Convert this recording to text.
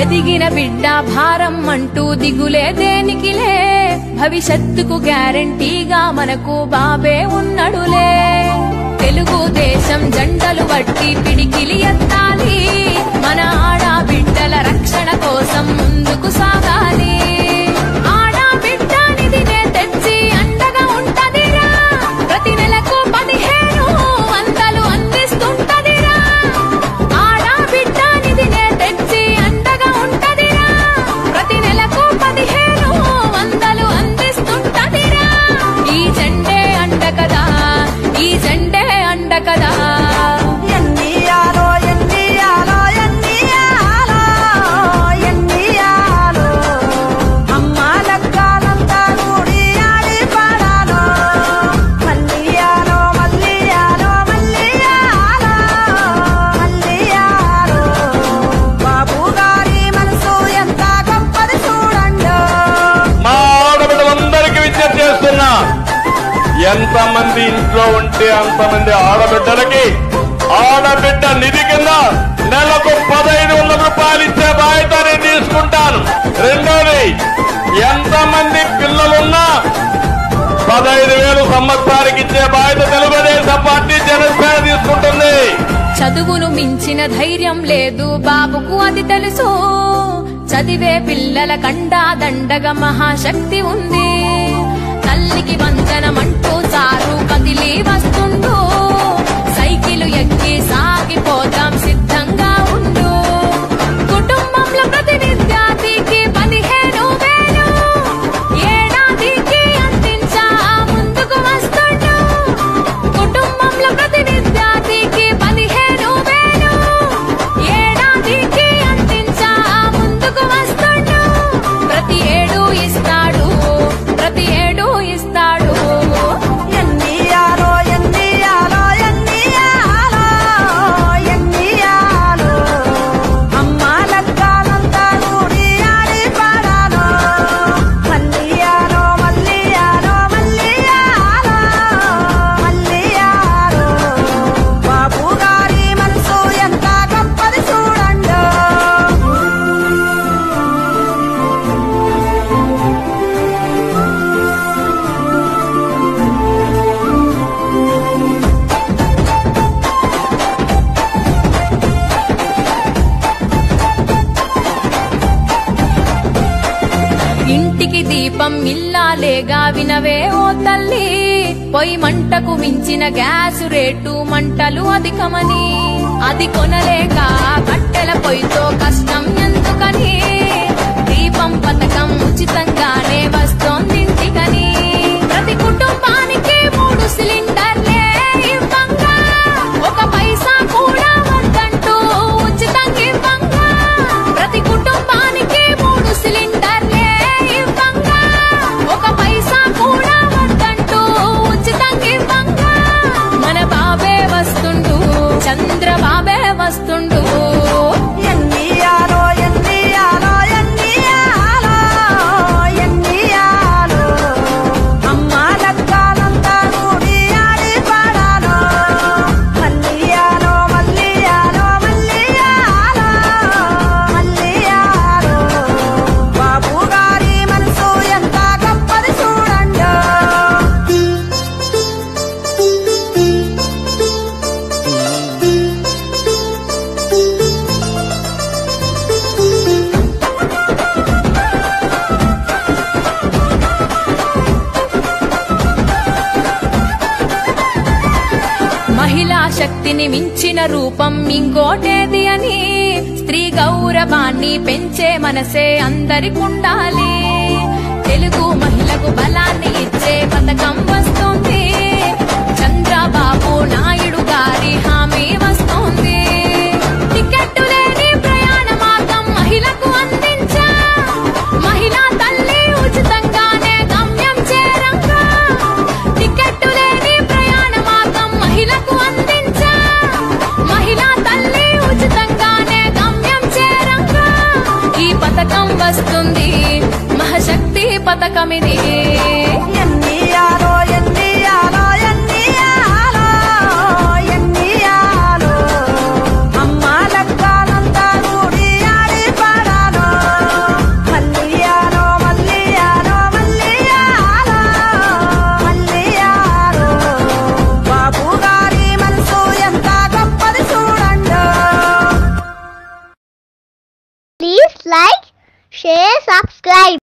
ఎదిగిన బిడ్డ భారం అంటూ దిగులే దేనికిలే, భవిష్యత్తుకు గ్యారంటీగా మనకు బాబే ఉన్నడులే. తెలుగుదేశం జెండలు వట్టి పిడికిలి ఎత్తాలి, మన ఆడబిడ్డల రక్షణ కోసం ముందుకు సాగాలి. ఆడబిడ్డనిదినే తెచ్చి అండగా ఉంటదిరా, ప్రతి నెలకు 1500 అందిస్తుంటదిరా. ఆడబిడ్డనిదినే తెచ్చి అండగా ఉంటదిరా, ప్రతి నెలకు 1500 అందిస్తుంటదిరా. ఈ జెండే అండ కదా, ఈ జెండే అండ కదా. ఎంతమంది ఇంట్లో ఉంటే అంతమంది ఆడబిడ్డలకి ఆడబిడ్డ నిధి కింద నెలకు 1500 రూపాయలు ఇచ్చే బాధ్యత నేను తీసుకుంటాను. రెండోది, ఎంతమంది పిల్లలున్నా 15,000 సంవత్సరానికి ఇచ్చే బాధ్యత తెలుగుదేశం పార్టీ జనసేన తీసుకుంటుంది. చదువును మించిన ధైర్యం లేదు బాబుకు, అది తెలుసు. చదివే పిల్లల కండా దండగా మహాశక్తి ఉంది. తల్లికి వందనమంటూ సారు కదిలి వస్తుండు, సైకిలు ఎక్కి సాగిపోతాం సిద్ధంగా ఉండు. కుటుంబంలో ప్రతి విద్యార్థికి 15,000 ఏడాదికి అందించా ముందుకు వస్తుండు. కుటుంబంలో ప్రతి విద్యార్థికి 15,000 ఏడాదికి అందించా ముందుకు వస్తుండు. ప్రతి ఏడు ఇస్తాడు, ప్రతి ఏడు ఇస్తాడు. ఇంటికి దీపం ఇల్లాలేగా వినవే ఓ తల్లి, పొయ్యి మంటకు మించిన గ్యాసు రేటు మంటలు అధికమని. అది కొనలేక కట్టెల పొయ్యితో కష్టం ఎందుకని, దీపం పథకం ఉచితంగానే వస్తోంది ఇంటికని. ప్రతి కుటుంబానికి 3 సిలిండర్లే ఇవ్వంగా, 1 పైసా కూడా వద్దంటూ ఉచితంగా ఇవ్వంగా. ప్రతి కుటుంబానికి 3 సిలిండర్లే ఇవ్వంగా, 1 పైసా కూడా వద్దంటూ ఉచితంగా ఇవ్వంగా. మన బాబే వస్తుండు, చంద్రబాబే వస్తుండు. మహిళా శక్తిని మించిన రూపం ఇంకోటేది అని, స్త్రీ గౌరవాన్ని పెంచే మనసే అందరికుండాలి. తెలుగు మహిళకు బలాన్ని ఇచ్చే పథకం వస్తుంది, చంద్రబాబు నాయుడు గారి హామీ వస్తుంది. టికెట్టు లేని ప్రయాణ మార్గం మహిళకు అందించా, మహిళా తల్లి ఉచితంగానే గమ్యం చేరంగా. టికెట్టు లేని ప్రయాణ మార్గం మహిళకు అందించా, మహిళా తల్లి ఉచితంగానే గమ్యం చేరంగా. ఈ పథకం వస్తుంది, మహాశక్తి పథకమిది. అమ్మా లెక్కలంతా కూడి ఆడి పాడాలో. Please like, share, subscribe.